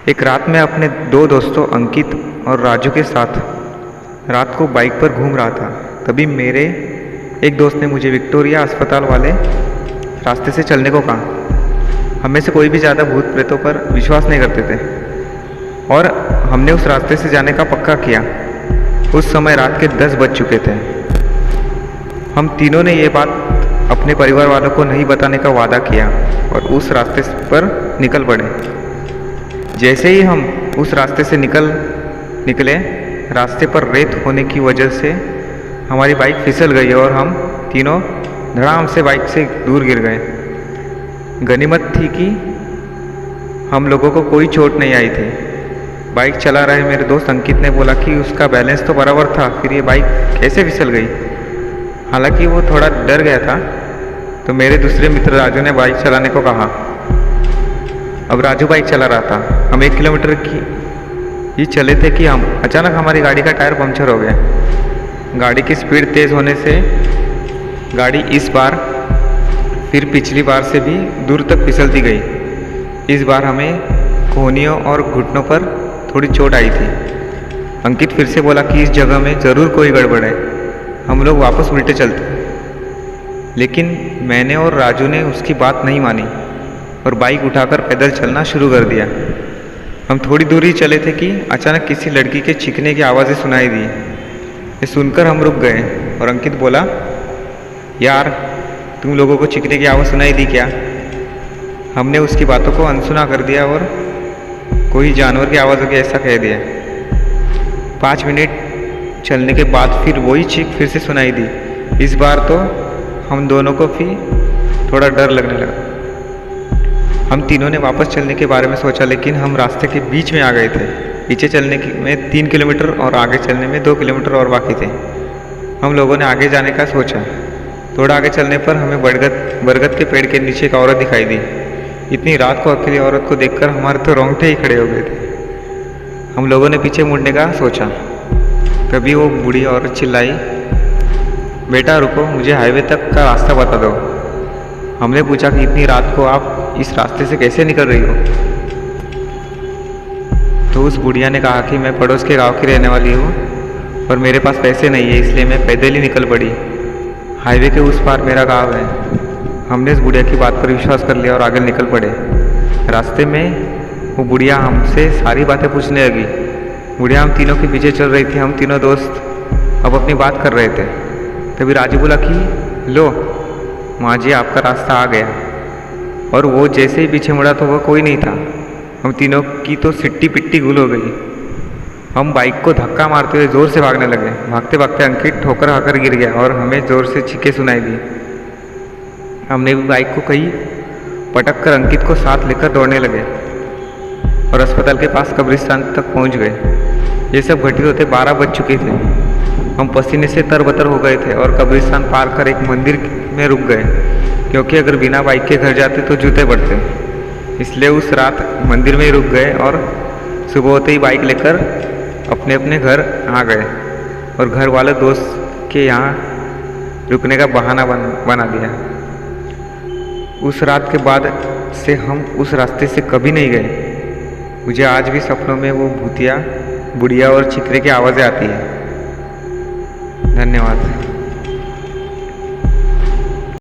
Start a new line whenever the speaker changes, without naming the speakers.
एक रात मैं अपने दो दोस्तों अंकित और राजू के साथ रात को बाइक पर घूम रहा था। तभी मेरे एक दोस्त ने मुझे विक्टोरिया अस्पताल वाले रास्ते से चलने को कहा। हम में से कोई भी ज़्यादा भूत प्रेतों पर विश्वास नहीं करते थे और हमने उस रास्ते से जाने का पक्का किया। उस समय रात के 10 बज चुके थे। हम तीनों ने ये बात अपने परिवार वालों को नहीं बताने का वादा किया और उस रास्ते पर निकल पड़े। जैसे ही हम उस रास्ते से निकले, रास्ते पर रेत होने की वजह से हमारी बाइक फिसल गई और हम तीनों धड़ाम से बाइक से दूर गिर गए। गनीमत थी कि हम लोगों को कोई चोट नहीं आई थी। बाइक चला रहे मेरे दोस्त अंकित ने बोला कि उसका बैलेंस तो बराबर था, फिर ये बाइक कैसे फिसल गई। हालांकि वो थोड़ा डर गया था, तो मेरे दूसरे मित्र राजू ने बाइक चलाने को कहा। अब राजू बाइक चला रहा था। हम 1 किलोमीटर की ही चले थे कि अचानक हमारी गाड़ी का टायर पंक्चर हो गया। गाड़ी की स्पीड तेज़ होने से गाड़ी इस बार फिर पिछली बार से भी दूर तक फिसलती गई। इस बार हमें कोहनियों और घुटनों पर थोड़ी चोट आई थी। अंकित फिर से बोला कि इस जगह में ज़रूर कोई गड़बड़ है, हम लोग वापस उल्टे चलते। लेकिन मैंने और राजू ने उसकी बात नहीं मानी और बाइक उठाकर पैदल चलना शुरू कर दिया। हम थोड़ी दूर ही चले थे कि अचानक किसी लड़की के चीखने की आवाज़ें सुनाई दी। ये सुनकर हम रुक गए और अंकित बोला, यार तुम लोगों को चीखने की आवाज़ सुनाई दी क्या? हमने उसकी बातों को अनसुना कर दिया और कोई जानवर की आवाज़ होगी ऐसा कह दिया। 5 मिनट चलने के बाद फिर वही चीख फिर से सुनाई दी। इस बार तो हम दोनों को भी थोड़ा डर लगने लगा। हम तीनों ने वापस चलने के बारे में सोचा, लेकिन हम रास्ते के बीच में आ गए थे। पीछे चलने में 3 किलोमीटर और आगे चलने में 2 किलोमीटर और बाकी थे। हम लोगों ने आगे जाने का सोचा। थोड़ा आगे चलने पर हमें बरगद के पेड़ के नीचे एक औरत दिखाई दी। इतनी रात को अकेली औरत को देखकर हमारे तो रोंगटे ही खड़े हो गए थे। हम लोगों ने पीछे मुड़ने का सोचा। तभी वो बूढ़ी औरत चिल्लाई, बेटा रुको, मुझे हाईवे तक का रास्ता बता दो। हमने पूछा कि इतनी रात को आप इस रास्ते से कैसे निकल रही हो? तो उस बुढ़िया ने कहा कि मैं पड़ोस के गांव की रहने वाली हूँ और मेरे पास पैसे नहीं है, इसलिए मैं पैदल ही निकल पड़ी। हाईवे के उस पार मेरा गांव है। हमने उस बुढ़िया की बात पर विश्वास कर लिया और आगे निकल पड़े। रास्ते में वो बुढ़िया हमसे सारी बातें पूछने लगी। बुढ़िया हम तीनों के पीछे चल रही थी। हम तीनों दोस्त अब अपनी बात कर रहे थे। तभी राजू बोला कि लो माँ जी, आपका रास्ता आ गया। और वो जैसे ही पीछे मुड़ा तो वह कोई नहीं था। हम तीनों की तो सिट्टी पिट्टी गुल हो गई। हम बाइक को धक्का मारते हुए ज़ोर से भागने लगे। भागते भागते अंकित ठोकर खाकर गिर गया और हमें ज़ोर से चीखें सुनाई दी। हमने भी बाइक को कहीं पटक कर अंकित को साथ लेकर दौड़ने लगे और अस्पताल के पास कब्रिस्तान तक पहुंच गए। ये सब घटित होते 12 बज चुके थे। हम पसीने से तरबतर हो गए थे और कब्रिस्तान पार कर एक मंदिर में रुक गए, क्योंकि अगर बिना बाइक के घर जाते तो जूते पड़ते। इसलिए उस रात मंदिर में ही रुक गए और सुबह होते ही बाइक लेकर अपने अपने घर आ गए और घर वाले दोस्त के यहाँ रुकने का बहाना बना दिया। उस रात के बाद से हम उस रास्ते से कभी नहीं गए। मुझे आज भी सपनों में वो भूतिया, बुढ़िया और चिकरे की आवाज़ें आती है। धन्यवाद।